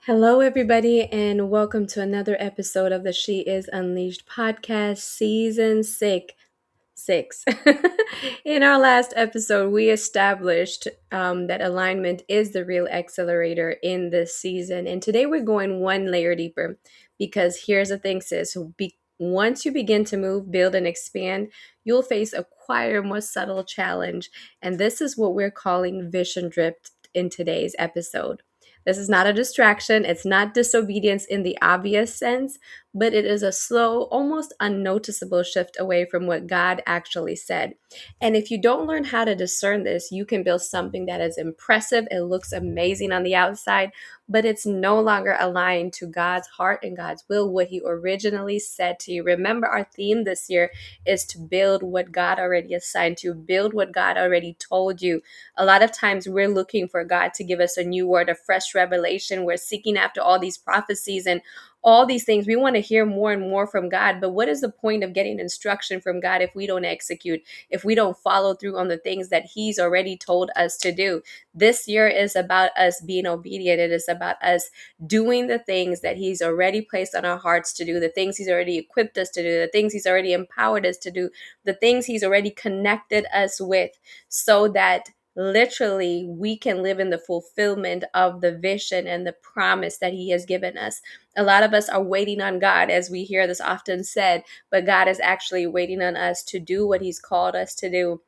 Hello, everybody, and welcome to another episode of the She Is Unleashed podcast, season six. In our last episode, we established that alignment is the real accelerator in this season. And today we're going one layer deeper because here's the thing, sis. Once you begin to move, build, and expand, you'll face a quieter, more subtle challenge. And this is what we're calling vision drift in today's episode. This is not a distraction. It's not disobedience in the obvious sense, but it is a slow, almost unnoticeable shift away from what God actually said. And if you don't learn how to discern this, you can build something that is impressive. It looks amazing on the outside, but it's no longer aligned to God's heart and God's will, what He originally said to you. Remember, our theme this year is to build what God already assigned to you, build what God already told you. A lot of times we're looking for God to give us a new word, a fresh revelation. We're seeking after all these prophecies and all these things. We want to hear more and more from God. But what is the point of getting instruction from God if we don't execute, if we don't follow through on the things that He's already told us to do? This year is about us being obedient. It is about us doing the things that He's already placed on our hearts to do, the things He's already equipped us to do, the things He's already empowered us to do, the things He's already connected us with, so that literally we can live in the fulfillment of the vision and the promise that He has given us. A lot of us are waiting on God, as we hear this often said, but God is actually waiting on us to do what He's called us to do.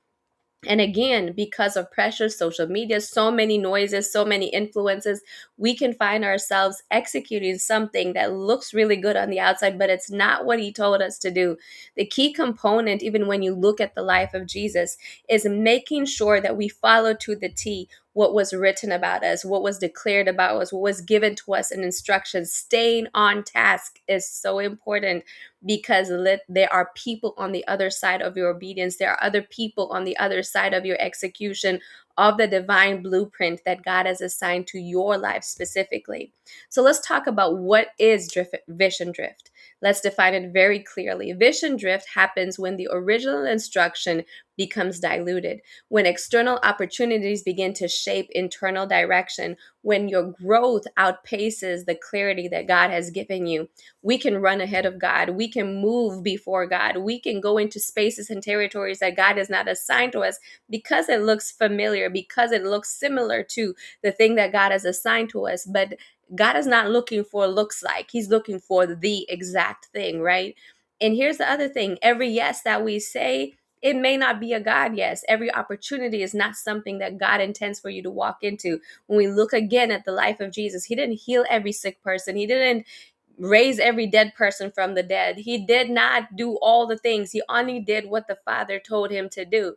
And again, because of pressure, social media, so many noises, so many influences, we can find ourselves executing something that looks really good on the outside, but it's not what He told us to do. The key component, even when you look at the life of Jesus, is making sure that we follow to the T what was written about us, what was declared about us, what was given to us in instructions. Staying on task is so important, because there are people on the other side of your obedience. There are other people on the other side of your execution of the divine blueprint that God has assigned to your life specifically. So let's talk about what is vision drift. Let's define it very clearly. Vision drift happens when the original instruction becomes diluted, when external opportunities begin to shape internal direction, when your growth outpaces the clarity that God has given you. We can run ahead of God. We can move before God. We can go into spaces and territories that God has not assigned to us because it looks familiar, because it looks similar to the thing that God has assigned to us. But God is not looking for looks like. He's looking for the exact thing, right? And here's the other thing. Every yes that we say, it may not be a God yes. Every opportunity is not something that God intends for you to walk into. When we look again at the life of Jesus, He didn't heal every sick person. He didn't raise every dead person from the dead. He did not do all the things. He only did what the Father told Him to do.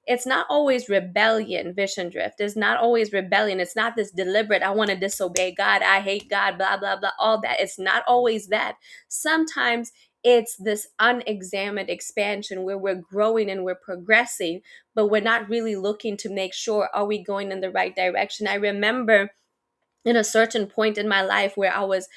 It's not always rebellion, vision drift. It's not always rebellion. It's not this deliberate, I want to disobey God, I hate God, blah, blah, blah, all that. It's not always that. Sometimes it's this unexamined expansion where we're growing and we're progressing, but we're not really looking to make sure, are we going in the right direction? I remember in a certain point in my life where I was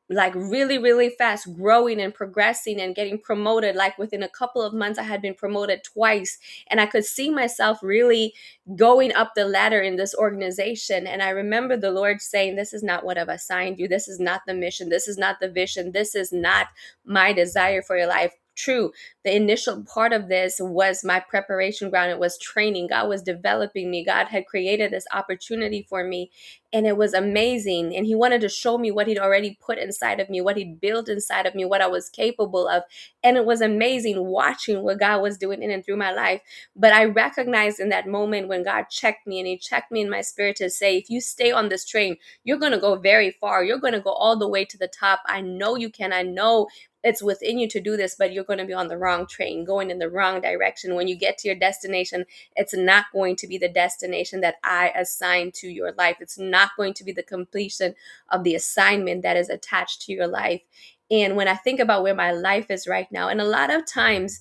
like really, really fast growing and progressing and getting promoted. Like within a couple of months, I had been promoted twice, and I could see myself really going up the ladder in this organization. And I remember the Lord saying, this is not what I've assigned you. This is not the mission. This is not the vision. This is not my desire for your life. True, the initial part of this was my preparation ground. It was training. God was developing me. God had created this opportunity for me, and it was amazing. And He wanted to show me what He'd already put inside of me, what He'd built inside of me, what I was capable of. And it was amazing watching what God was doing in and through my life. But I recognized in that moment when God checked me, and He checked me in my spirit to say, if you stay on this train, you're going to go very far. You're going to go all the way to the top. I know you can. I know it's within you to do this, but you're going to be on the wrong train, going in the wrong direction. When you get to your destination, it's not going to be the destination that I assigned to your life. It's not going to be the completion of the assignment that is attached to your life. And when I think about where my life is right now, and a lot of times,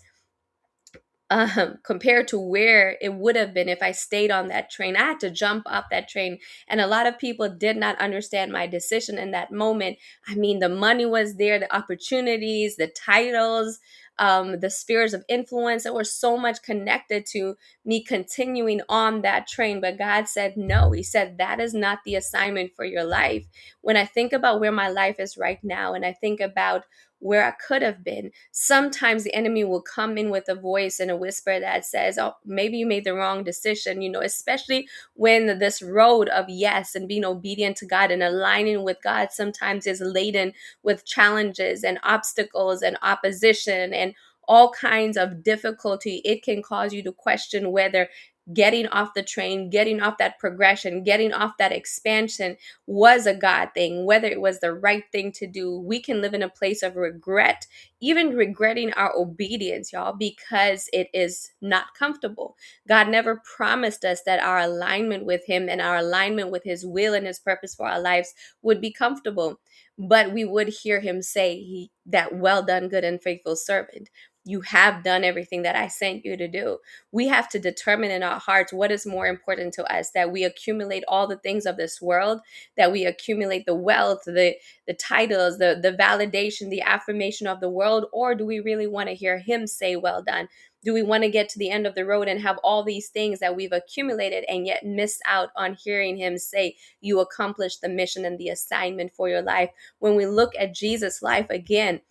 compared to where it would have been if I stayed on that train, I had to jump off that train. And a lot of people did not understand my decision in that moment. I mean, the money was there, the opportunities, the titles, the spheres of influence that were so much connected to me continuing on that train. But God said no. He said that is not the assignment for your life. When I think about where my life is right now, and I think about where I could have been, sometimes the enemy will come in with a voice and a whisper that says, oh, maybe you made the wrong decision, especially when this road of yes and being obedient to God and aligning with God sometimes is laden with challenges and obstacles and opposition and all kinds of difficulty. It can cause you to question whether getting off the train, getting off that progression, getting off that expansion was a God thing, whether it was the right thing to do. We can live in a place of regret, even regretting our obedience, y'all, because it is not comfortable. God never promised us that our alignment with Him and our alignment with His will and His purpose for our lives would be comfortable. But we would hear Him say that well done, good and faithful servant. You have done everything that I sent you to do. We have to determine in our hearts what is more important to us, that we accumulate all the things of this world, that we accumulate the wealth, the titles, the validation, the affirmation of the world, or do we really want to hear Him say, well done? Do we want to get to the end of the road and have all these things that we've accumulated and yet miss out on hearing Him say, you accomplished the mission and the assignment for your life? When we look at Jesus' life again,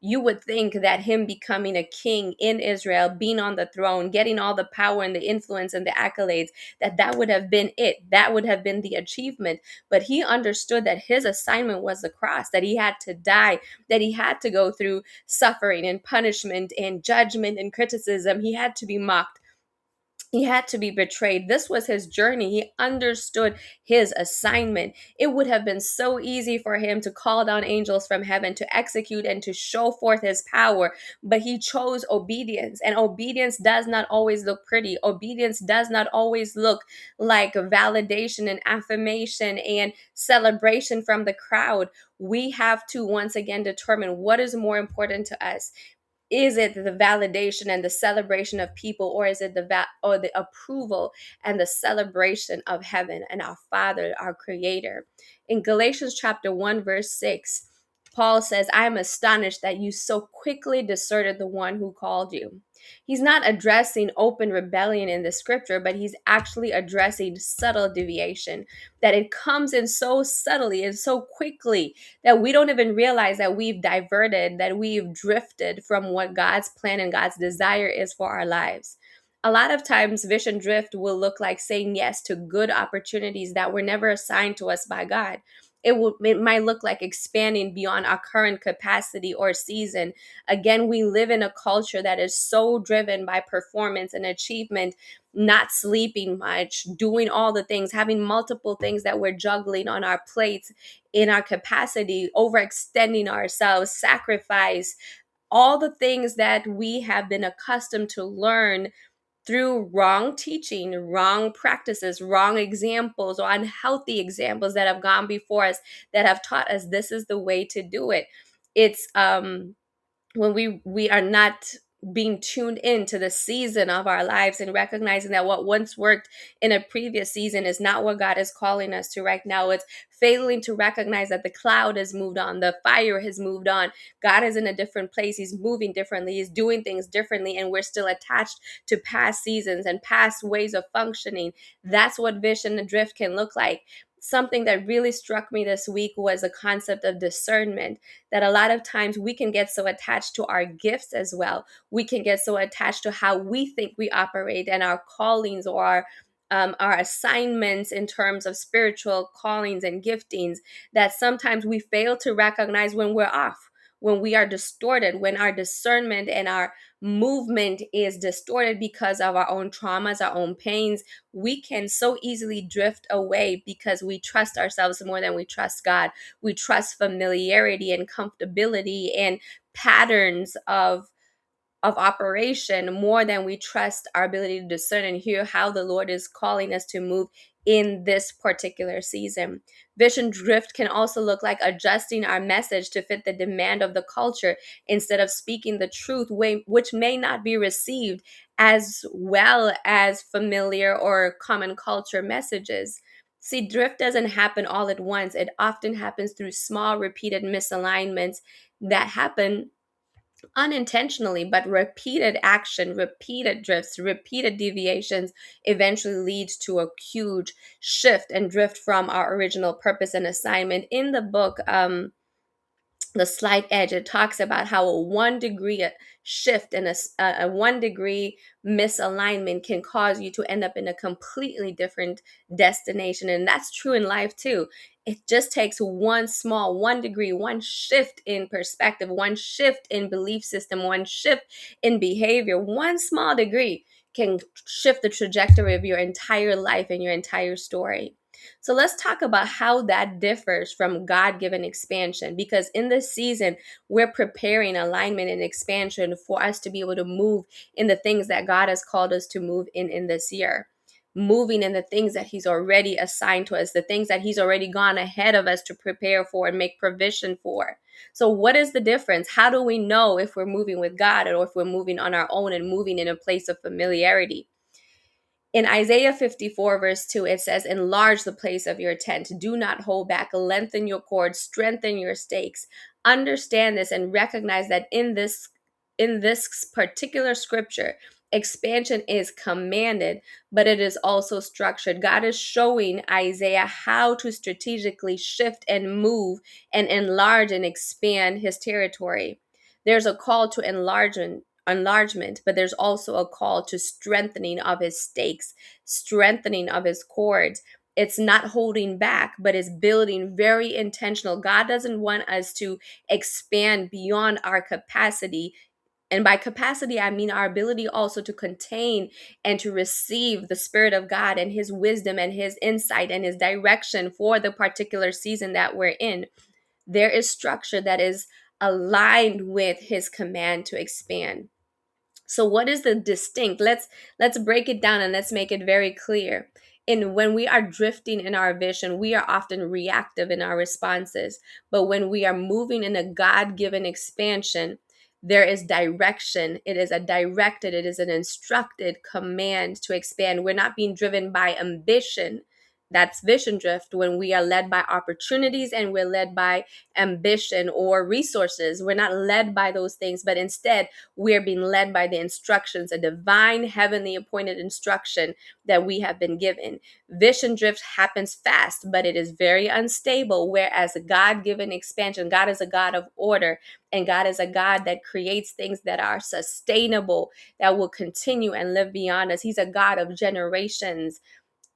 you would think that him becoming a king in Israel, being on the throne, getting all the power and the influence and the accolades, that would have been it. That would have been the achievement. But he understood that his assignment was the cross, that he had to die, that he had to go through suffering and punishment and judgment and criticism. He had to be mocked. He had to be betrayed. This was his journey. He understood his assignment. It would have been so easy for him to call down angels from heaven to execute and to show forth his power, but he chose obedience. And obedience does not always look pretty. Obedience does not always look like validation and affirmation and celebration from the crowd. We have to once again determine what is more important to us. Is it the validation and the celebration of people, or is it the approval and the celebration of heaven and our Father, our Creator? In Galatians chapter 1 verse 6, Paul says, I am astonished that you so quickly deserted the one who called you. He's not addressing open rebellion in the scripture, but he's actually addressing subtle deviation, that it comes in so subtly and so quickly that we don't even realize that we've diverted, that we've drifted from what God's plan and God's desire is for our lives. A lot of times, vision drift will look like saying yes to good opportunities that were never assigned to us by God. It might look like expanding beyond our current capacity or season. Again, we live in a culture that is so driven by performance and achievement, not sleeping much, doing all the things, having multiple things that we're juggling on our plates in our capacity, overextending ourselves, sacrifice, all the things that we have been accustomed to learn through wrong teaching, wrong practices, wrong examples, or unhealthy examples that have gone before us, that have taught us this is the way to do it. It's when we are not being tuned into the season of our lives and recognizing that what once worked in a previous season is not what God is calling us to right now. It's failing to recognize that the cloud has moved on, the fire has moved on. God is in a different place. He's moving differently. He's doing things differently, and we're still attached to past seasons and past ways of functioning. That's what vision and drift can look like. Something that really struck me this week was the concept of discernment, that a lot of times we can get so attached to our gifts as well. We can get so attached to how we think we operate and our callings, or our assignments in terms of spiritual callings and giftings, that sometimes we fail to recognize when we're off, when we are distorted, when our discernment and our movement is distorted because of our own traumas, our own pains. We can so easily drift away because we trust ourselves more than we trust God. We trust familiarity and comfortability and patterns of operation more than we trust our ability to discern and hear how the Lord is calling us to move in this particular season. Vision drift can also look like adjusting our message to fit the demand of the culture instead of speaking the truth, which may not be received as well as familiar or common culture messages. See, drift doesn't happen all at once. It often happens through small, repeated misalignments that happen unintentionally, but repeated action, repeated drifts, repeated deviations eventually leads to a huge shift and drift from our original purpose and assignment. In the book, The Slight Edge, it talks about how a 1 degree shift and a 1 degree misalignment can cause you to end up in a completely different destination. And that's true in life too. It just takes one small 1 degree, one shift in perspective, one shift in belief system, one shift in behavior, one small degree can shift the trajectory of your entire life and your entire story. So let's talk about how that differs from God given expansion, because in this season, we're preparing alignment and expansion for us to be able to move in the things that God has called us to move in this year. Moving in the things that He's already assigned to us, the things that He's already gone ahead of us to prepare for and make provision for. So, what is the difference? How do we know if we're moving with God or if we're moving on our own and moving in a place of familiarity? In Isaiah 54, verse 2, it says, "Enlarge the place of your tent. Do not hold back. Lengthen your cords. Strengthen your stakes." Understand this and recognize that in this particular scripture, expansion is commanded, but it is also structured. God is showing Isaiah how to strategically shift and move and enlarge and expand his territory. There's a call to enlargement, but there's also a call to strengthening of his stakes, strengthening of his cords. It's not holding back, but it's building very intentional. God doesn't want us to expand beyond our capacity. And by capacity, I mean our ability also to contain and to receive the Spirit of God and His wisdom and His insight and His direction for the particular season that we're in. There is structure that is aligned with His command to expand. So what is the distinct? Let's break it down and let's make it very clear. And when we are drifting in our vision, we are often reactive in our responses. But when we are moving in a God-given expansion, there is direction. It is a directed, it is an instructed command to expand. We're not being driven by ambition. That's vision drift, when we are led by opportunities and we're led by ambition or resources. We're not led by those things, but instead we are being led by the instructions, a divine, heavenly appointed instruction that we have been given. Vision drift happens fast, but it is very unstable, whereas a God-given expansion, God is a God of order, and God is a God that creates things that are sustainable, that will continue and live beyond us. He's a God of generations.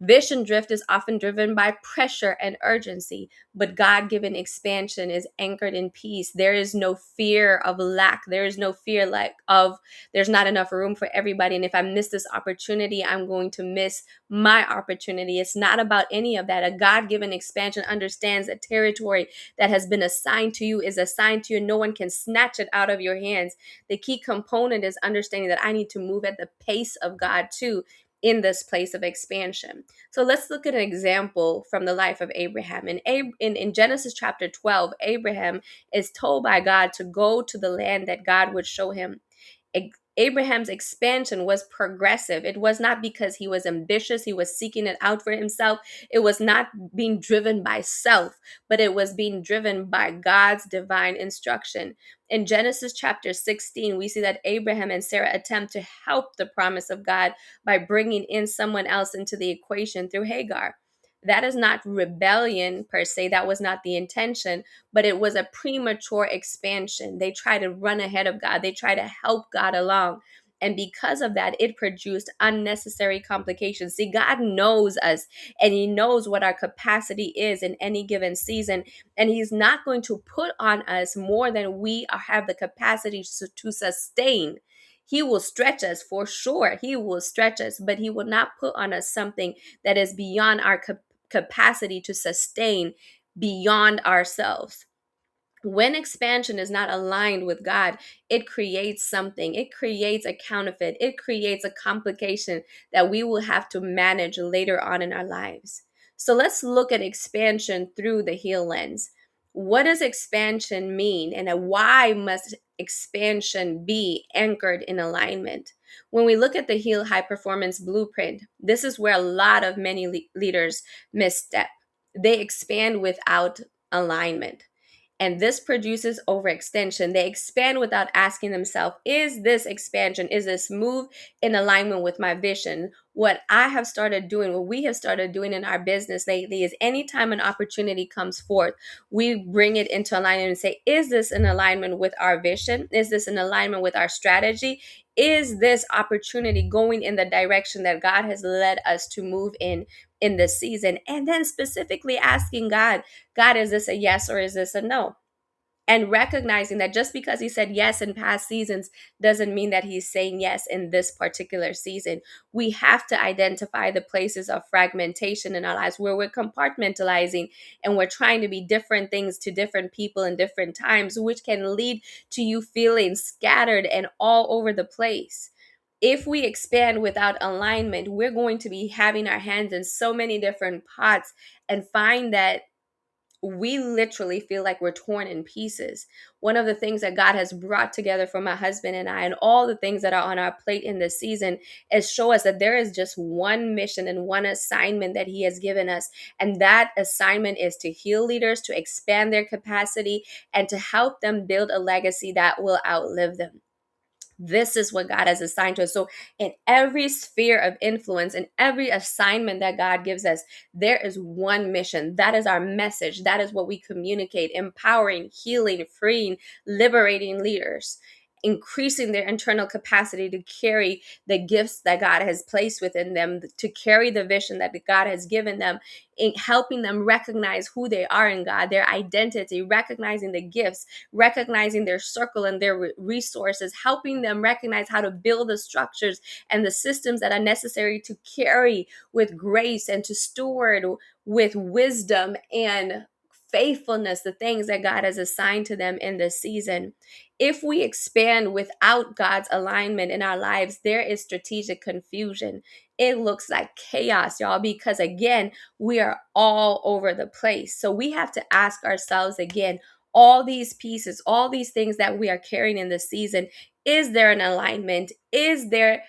Vision drift is often driven by pressure and urgency, but God given expansion is anchored in peace. There is no fear of lack. There is no fear like of there's not enough room for everybody. And if I miss this opportunity, I'm going to miss my opportunity. It's not about any of that. A God given expansion understands that territory that has been assigned to you is assigned to you. No one can snatch it out of your hands. The key component is understanding that I need to move at the pace of God too in this place of expansion. So let's look at an example from the life of Abraham. In Genesis chapter 12, Abraham is told by God to go to the land that God would show him. Abraham's expansion was progressive. It was not because he was ambitious, he was seeking it out for himself. It was not being driven by self, but it was being driven by God's divine instruction. In Genesis chapter 16, we see that Abraham and Sarah attempt to help the promise of God by bringing in someone else into the equation through Hagar. That is not rebellion per se. That was not the intention, but it was a premature expansion. They try to run ahead of God. They try to help God along. And because of that, it produced unnecessary complications. See, God knows us and He knows what our capacity is in any given season. And He's not going to put on us more than we have the capacity to sustain. He will stretch us for sure. He will stretch us, but He will not put on us something that is beyond our capacity to sustain, beyond ourselves. When expansion is not aligned with God, it creates something. It creates a counterfeit. It creates a complication that we will have to manage later on in our lives. So let's look at expansion through the H.E.A.L lens. What does expansion mean, and why must expansion be anchored in alignment? When we look at the H.E.A.L high performance blueprint, this is where a lot of many leaders misstep. They expand without alignment. And this produces overextension. They expand without asking themselves, is this expansion, is this move in alignment with my vision? What I have started doing, what we have started doing in our business lately is anytime an opportunity comes forth, we bring it into alignment and say, is this in alignment with our vision? Is this in alignment with our strategy? Is this opportunity going in the direction that God has led us to move in this season? And then specifically asking God, God, is this a yes or is this a no? And recognizing that just because he said yes in past seasons doesn't mean that he's saying yes in this particular season. We have to identify the places of fragmentation in our lives where we're compartmentalizing and we're trying to be different things to different people in different times, which can lead to you feeling scattered and all over the place. If we expand without alignment, we're going to be having our hands in so many different pots and find that we literally feel like we're torn in pieces. One of the things that God has brought together for my husband and I, and all the things that are on our plate in this season, is show us that there is just one mission and one assignment that He has given us. And that assignment is to heal leaders, to expand their capacity, and to help them build a legacy that will outlive them. This is what God has assigned to us. So, in every sphere of influence, in every assignment that God gives us, there is one mission. That is our message. That is what we communicate: empowering, healing, freeing, liberating leaders, increasing their internal capacity to carry the gifts that God has placed within them, to carry the vision that God has given them, in helping them recognize who they are in God, their identity, recognizing the gifts, recognizing their circle and their resources, helping them recognize how to build the structures and the systems that are necessary to carry with grace and to steward with wisdom and faithfulness the things that God has assigned to them in this season. If we expand without God's alignment in our lives, there is strategic confusion. It looks like chaos, y'all, because again, we are all over the place. So we have to ask ourselves again, all these pieces, all these things that we are carrying in this season, is there an alignment? Is there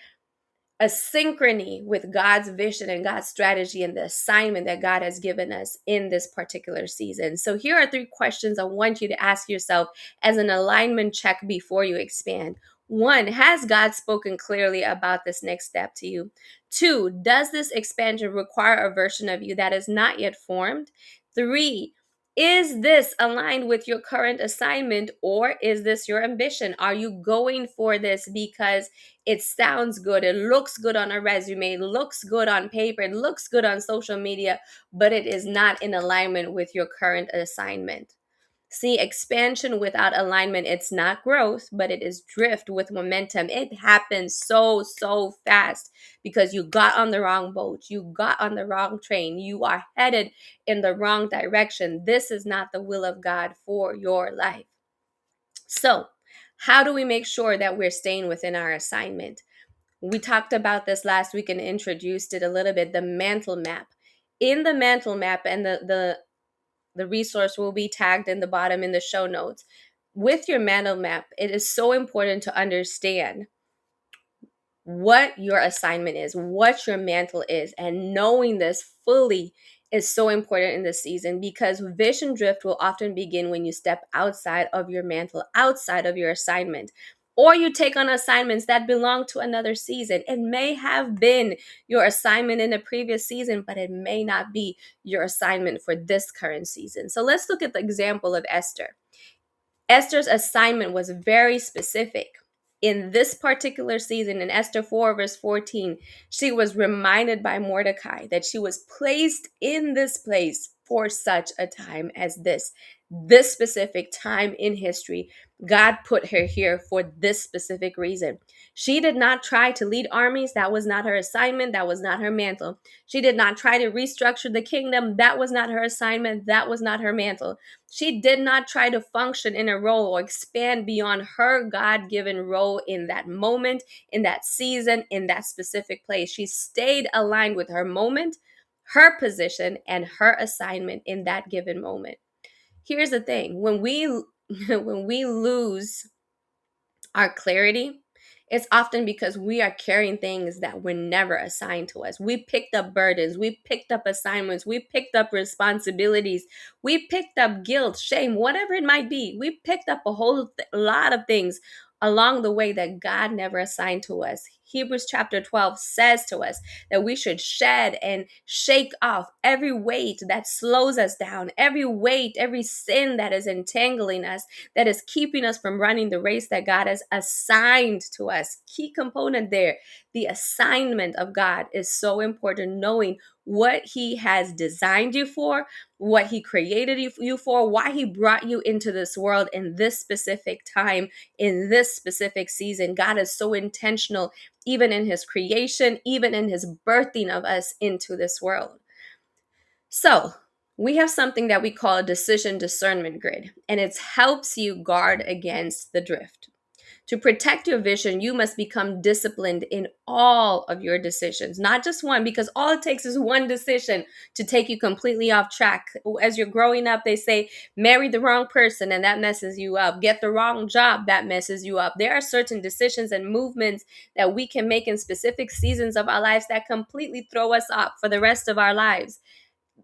a synchrony with God's vision and God's strategy and the assignment that God has given us in this particular season? So here are 3 questions I want you to ask yourself as an alignment check before you expand. 1, has God spoken clearly about this next step to you? 2, does this expansion require a version of you that is not yet formed? 3, is this aligned with your current assignment, or is this your ambition? Are you going for this because it sounds good, it looks good on a resume, it looks good on paper, it looks good on social media, but it is not in alignment with your current assignment? See, expansion without alignment, it's not growth, but it is drift with momentum. It happens so fast because you got on the wrong boat, you got on the wrong train, you are headed in the wrong direction. This is not the will of God for your life. So, how do we make sure that we're staying within our assignment? We talked about this last week and introduced it a little bit, the Mantle Map. In the Mantle Map, and the resource will be tagged in the bottom in the show notes. With your Mantle Map, it is so important to understand what your assignment is, what your mantle is, and knowing this fully is so important in this season, because vision drift will often begin when you step outside of your mantle, outside of your assignment, or you take on assignments that belong to another season. It may have been your assignment in a previous season, but it may not be your assignment for this current season. So let's look at the example of Esther. Esther's assignment was very specific. In this particular season, in Esther 4, verse 14, she was reminded by Mordecai that she was placed in this place for such a time as this. This specific time in history, God put her here for this specific reason. She did not try to lead armies. That was not her assignment. That was not her mantle. She did not try to restructure the kingdom. That was not her assignment. That was not her mantle. She did not try to function in a role or expand beyond her God-given role in that moment, in that season, in that specific place. She stayed aligned with her moment, her position, and her assignment in that given moment. Here's the thing: when we when we lose our clarity It's often because we are carrying things that were never assigned to us. We picked up burdens, we picked up assignments, we picked up responsibilities, we picked up guilt, shame, whatever it might be. We picked up a whole lot of things along the way that God never assigned to us. Hebrews chapter 12 says to us that we should shed and shake off every weight that slows us down, every weight, every sin that is entangling us, that is keeping us from running the race that God has assigned to us. Key component there, the assignment of God is so important, knowing what He has designed you for, what He created you for, why He brought you into this world in this specific time, in this specific season. God is so intentional, even in His creation, even in His birthing of us into this world. So, we have something that we call a decision discernment grid, and it helps you guard against the drift. To protect your vision, you must become disciplined in all of your decisions, not just one, because all it takes is one decision to take you completely off track. As you're growing up, they say, marry the wrong person, and that messes you up. Get the wrong job, that messes you up. There are certain decisions and movements that we can make in specific seasons of our lives that completely throw us off for the rest of our lives.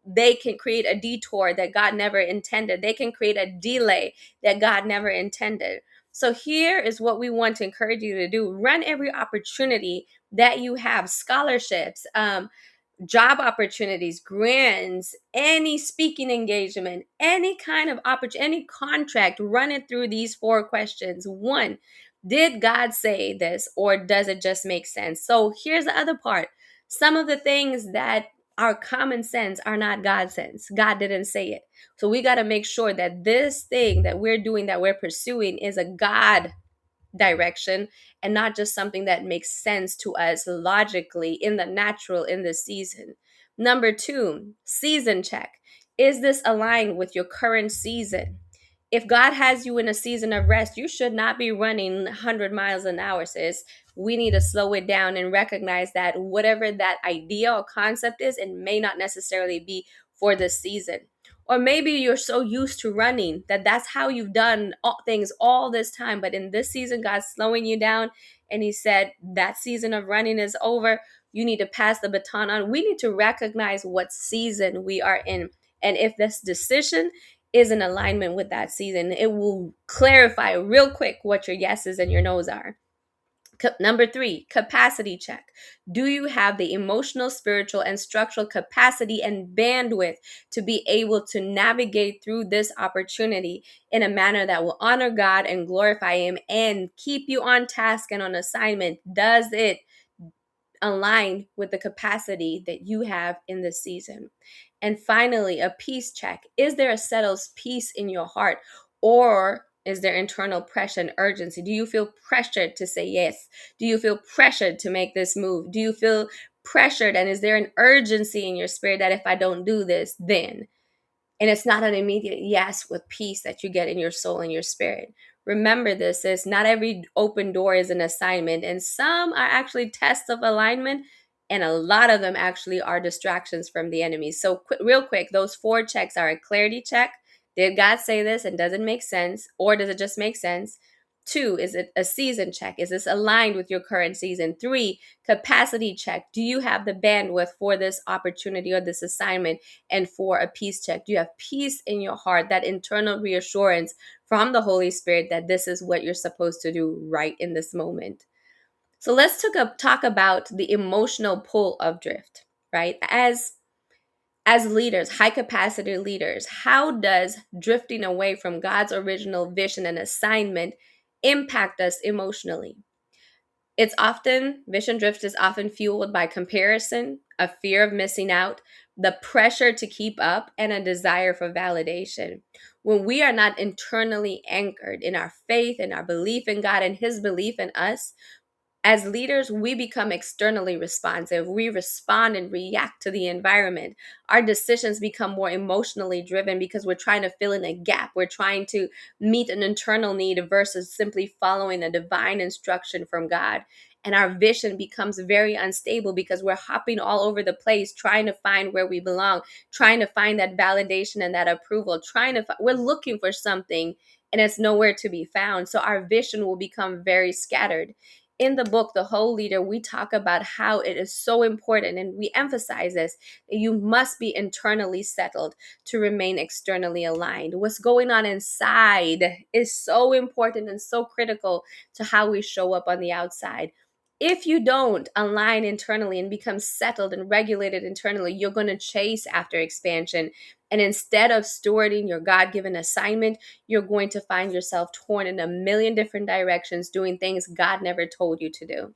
They can create a detour that God never intended. They can create a delay that God never intended. So here is what we want to encourage you to do. Run every opportunity that you have, scholarships, job opportunities, grants, any speaking engagement, any kind of opportunity, any contract, run it through these 4 questions. 1, did God say this, or does it just make sense? So here's the other part. Some of the things that are common sense are not God sense. God didn't say it. So we got to make sure that this thing that we're doing, that we're pursuing, is a God direction and not just something that makes sense to us logically in the natural in the season. Number 2, season check. Is this aligned with your current season? If God has you in a season of rest, you should not be running 100 miles an hour, sis. We need to slow it down and recognize that whatever that idea or concept is, it may not necessarily be for this season. Or maybe you're so used to running that that's how you've done things all this time. But in this season, God's slowing you down. And He said, that season of running is over. You need to pass the baton on. We need to recognize what season we are in. And if this decision is in alignment with that season, it will clarify real quick what your yeses and your nos are. Number 3, capacity check. Do you have the emotional, spiritual, and structural capacity and bandwidth to be able to navigate through this opportunity in a manner that will honor God and glorify Him and keep you on task and on assignment? Does it align with the capacity that you have in this season? And finally, a peace check. Is there a settled peace in your heart, or is there internal pressure and urgency? Do you feel pressured to say yes? Do you feel pressured to make this move? Do you feel pressured, and is there an urgency in your spirit that if I don't do this, then? And it's not an immediate yes with peace that you get in your soul and your spirit. Remember, this is not every open door is an assignment, and some are actually tests of alignment, and a lot of them actually are distractions from the enemy. So, real quick, those 4 checks are a clarity check. Did God say this, and does it make sense, or does it just make sense? 2, is it a season check? Is this aligned with your current season? 3, capacity check. Do you have the bandwidth for this opportunity or this assignment? And 4, a peace check. Do you have peace in your heart, that internal reassurance from the Holy Spirit that this is what you're supposed to do right in this moment? So let's talk about the emotional pull of drift, right? As leaders, high capacity leaders, how does drifting away from God's original vision and assignment impact us emotionally? Vision drift is often fueled by comparison, a fear of missing out, the pressure to keep up, and a desire for validation. When we are not internally anchored in our faith and our belief in God and His belief in us, as leaders, we become externally responsive. We respond and react to the environment. Our decisions become more emotionally driven because we're trying to fill in a gap. We're trying to meet an internal need versus simply following a divine instruction from God. And our vision becomes very unstable because we're hopping all over the place, trying to find where we belong, trying to find that validation and that approval, we're looking for something and it's nowhere to be found. So our vision will become very scattered. in the book, The Whole Leader, we talk about how it is so important, and we emphasize this, that you must be internally settled to remain externally aligned. What's going on inside is so important and so critical to how we show up on the outside. If you don't align internally and become settled and regulated internally, you're going to chase after expansion. And instead of stewarding your God given assignment, you're going to find yourself torn in a million different directions, doing things God never told you to do.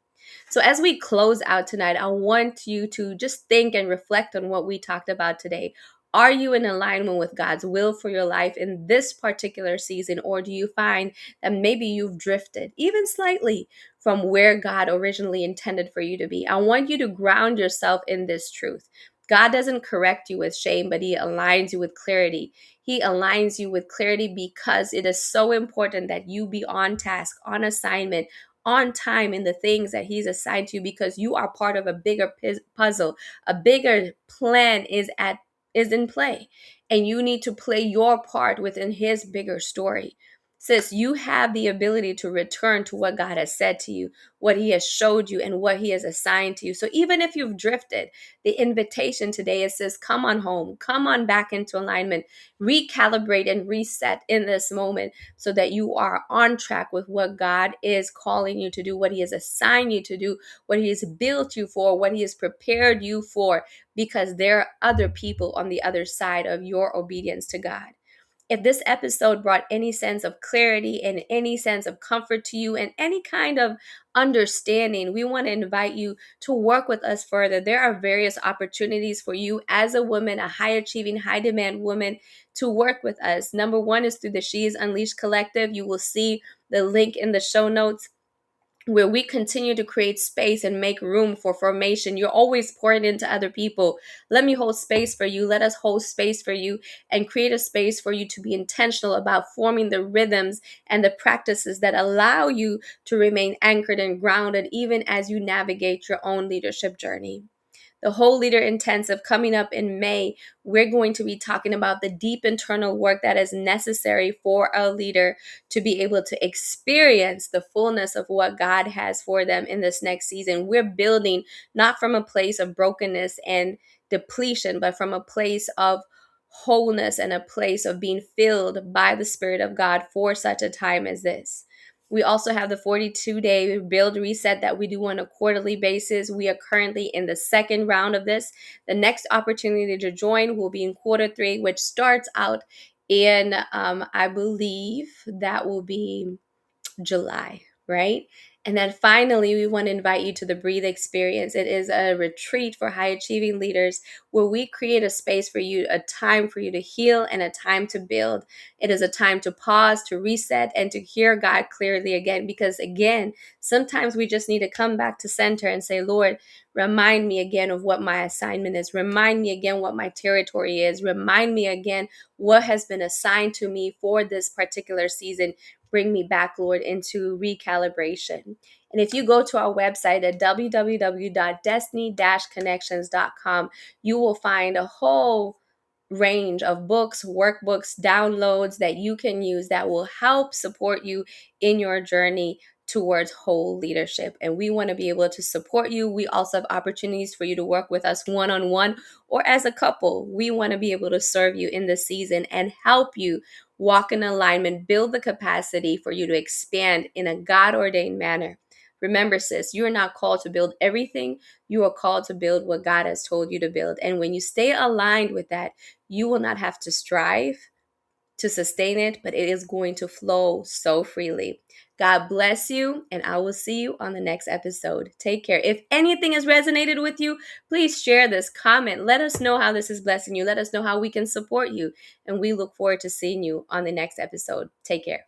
So, as we close out tonight, I want you to just think and reflect on what we talked about today. Are you in alignment with God's will for your life in this particular season? Or do you find that maybe you've drifted, even slightly, from where God originally intended for you to be? I want you to ground yourself in this truth. God doesn't correct you with shame, but He aligns you with clarity. He aligns you with clarity because it is so important that you be on task, on assignment, on time in the things that He's assigned to you, because you are part of a bigger puzzle. A bigger plan is in play, and you need to play your part within His bigger story. Sis, you have the ability to return to what God has said to you, what He has showed you, and what He has assigned to you. So even if you've drifted, the invitation today is, sis, come on home, come on back into alignment, recalibrate and reset in this moment so that you are on track with what God is calling you to do, what He has assigned you to do, what He has built you for, what He has prepared you for, because there are other people on the other side of your obedience to God. If this episode brought any sense of clarity and any sense of comfort to you and any kind of understanding, we want to invite you to work with us further. There are various opportunities for you as a woman, a high achieving, high demand woman, to work with us. Number one is through the She is Unleashed Collective. You will see the link in the show notes, where we continue to create space and make room for formation. You're always pouring into other people. Let me hold space for you. Let us hold space for you and create a space for you to be intentional about forming the rhythms and the practices that allow you to remain anchored and grounded even as you navigate your own leadership journey. The Whole Leader Intensive coming up in May, we're going to be talking about the deep internal work that is necessary for a leader to be able to experience the fullness of what God has for them in this next season. We're building not from a place of brokenness and depletion, but from a place of wholeness and a place of being filled by the Spirit of God for such a time as this. We also have the 42-day build reset that we do on a quarterly basis. We are currently in the second round of this. The next opportunity to join will be in quarter 3, which starts out in, I believe that will be July, right? And then finally, we want to invite you to the Breathe Experience. It is a retreat for high achieving leaders where we create a space for you, a time for you to heal and a time to build. It is a time to pause, to reset, and to hear God clearly again. Because again, sometimes we just need to come back to center and say, Lord, remind me again of what my assignment is. Remind me again what my territory is. Remind me again what has been assigned to me for this particular season. Bring me back, Lord, into recalibration. And if you go to our website at www.destiny-connections.com, you will find a whole range of books, workbooks, downloads that you can use that will help support you in your journey towards whole leadership. And we want to be able to support you. We also have opportunities for you to work with us one-on-one or as a couple. We want to be able to serve you in this season and help you walk in alignment, build the capacity for you to expand in a God-ordained manner. Remember, sis, you are not called to build everything. You are called to build what God has told you to build. And when you stay aligned with that, you will not have to strive to sustain it, but it is going to flow so freely. God bless you, and I will see you on the next episode. Take care. If anything has resonated with you, please share this, comment. Let us know how this is blessing you. Let us know how we can support you. And we look forward to seeing you on the next episode. Take care.